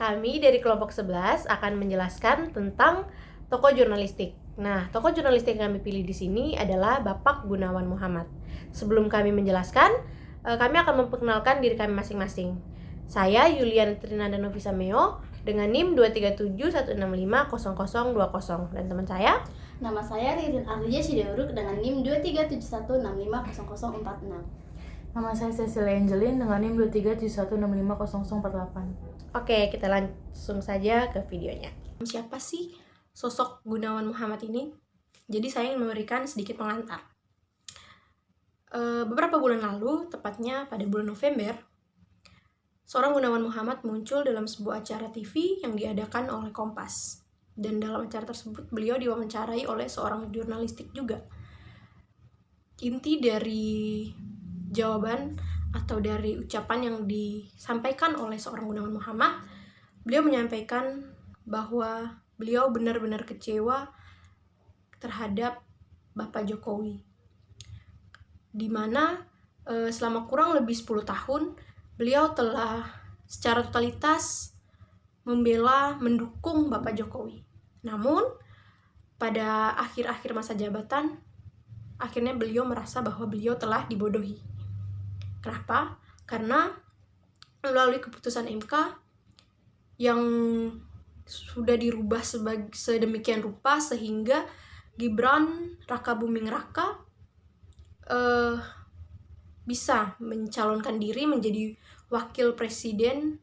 Kami dari kelompok 11 akan menjelaskan tentang tokoh jurnalistik. Nah, tokoh jurnalistik yang kami pilih di sini adalah Bapak Gunawan Muhammad. Sebelum kami menjelaskan, kami akan memperkenalkan diri kami masing-masing. Saya Yulian Trinanda Novisa Meo dengan NIM 23716500020 dan teman saya. Nama saya Ririn Arlia Sideuruk dengan NIM 23716500046. Nama saya Cecilia Angelin dengan NIM 23716500048. Oke, kita langsung saja ke videonya. Siapa sih sosok Gunawan Muhammad ini? Jadi saya ingin memberikan sedikit pengantar. Beberapa bulan lalu, tepatnya pada bulan November, seorang Gunawan Muhammad muncul dalam sebuah acara TV yang diadakan oleh Kompas. Dan dalam acara tersebut, beliau diwawancarai oleh seorang jurnalistik juga. Inti dari jawaban atau dari ucapan yang disampaikan oleh seorang Gunawan Muhammad, beliau menyampaikan bahwa beliau benar-benar kecewa terhadap Bapak Jokowi, di mana selama kurang lebih 10 tahun beliau telah secara totalitas mendukung Bapak Jokowi. Namun pada akhir-akhir masa jabatan, akhirnya beliau merasa bahwa beliau telah dibodohi. Kenapa? Karena melalui keputusan MK yang sudah dirubah sedemikian rupa sehingga Gibran Rakabuming Raka bisa mencalonkan diri menjadi wakil presiden.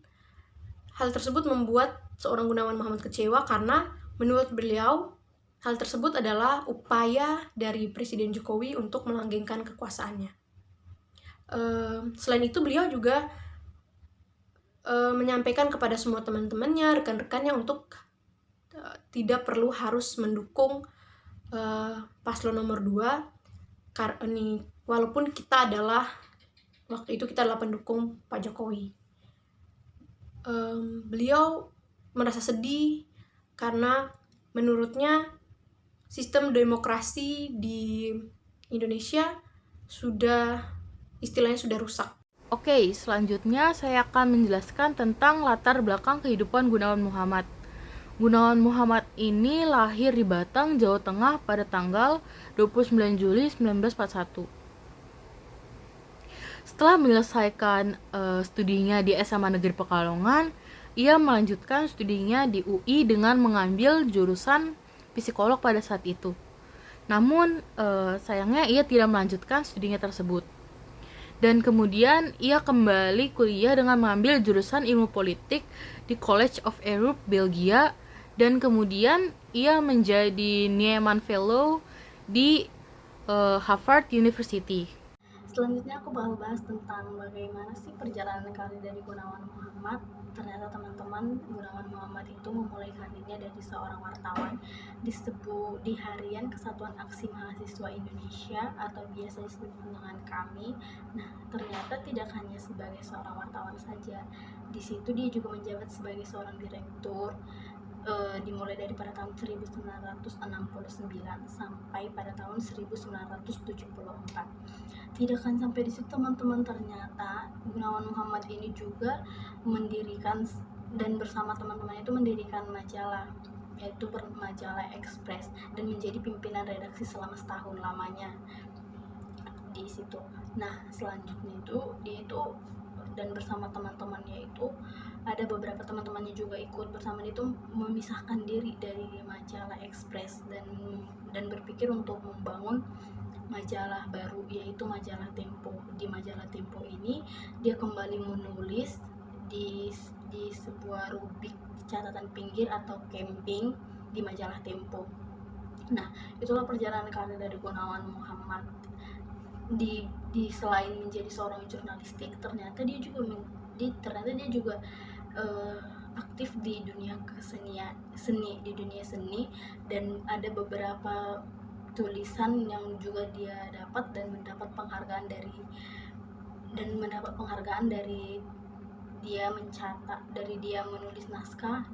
Hal tersebut membuat seorang Gunawan Muhammad kecewa karena menurut beliau hal tersebut adalah upaya dari Presiden Jokowi untuk melanggengkan kekuasaannya. Selain itu beliau juga menyampaikan kepada semua teman-temannya, rekan-rekannya untuk tidak perlu harus mendukung paslon nomor 2 karena walaupun waktu itu kita adalah pendukung Pak Jokowi. Beliau merasa sedih karena menurutnya sistem demokrasi di Indonesia istilahnya sudah rusak. Oke, selanjutnya saya akan menjelaskan tentang latar belakang kehidupan Gunawan Muhammad. Gunawan Muhammad ini lahir di Batang, Jawa Tengah pada tanggal 29 Juli 1941. Setelah menyelesaikan studinya di SMA Negeri Pekalongan, ia melanjutkan studinya di UI dengan mengambil jurusan psikolog pada saat itu. Namun sayangnya ia tidak melanjutkan studinya tersebut. Dan kemudian ia kembali kuliah dengan mengambil jurusan ilmu politik di College of Europe, Belgia, dan kemudian ia menjadi Nieman Fellow di Harvard University. Selanjutnya aku bakal bahas tentang bagaimana sih perjalanan karir dari Gunawan Muhammad. Ternyata teman-teman, Gunawan Muhammad itu memulai karirnya dari seorang wartawan di Harian Kesatuan Aksi Mahasiswa Indonesia atau biasa disebut dengan KAMI. Nah, ternyata tidak hanya sebagai seorang wartawan saja. Di situ dia juga menjabat sebagai seorang direktur, dimulai dari pada tahun 1969 sampai pada tahun 1974. Tidak akan sampai di situ teman-teman, ternyata Gunawan Muhammad ini juga mendirikan dan bersama teman-teman itu mendirikan majalah, yaitu majalah Express, dan menjadi pimpinan redaksi selama setahun lamanya di situ. Nah, selanjutnya dia itu dan bersama teman-temannya itu ada beberapa teman-temannya juga ikut bersama dia itu memisahkan diri dari majalah Express dan berpikir untuk membangun majalah baru, yaitu majalah Tempo. Di majalah Tempo ini dia kembali menulis di sebuah rubrik catatan pinggir atau camping di majalah Tempo. Nah, itulah perjalanan karir dari Gunawan Muhammad. Di selain menjadi seorang jurnalistik, ternyata dia juga aktif di dunia seni, dan ada beberapa tulisan yang juga dia dapat dan mendapat penghargaan dari dia mencatat, dari dia menulis naskah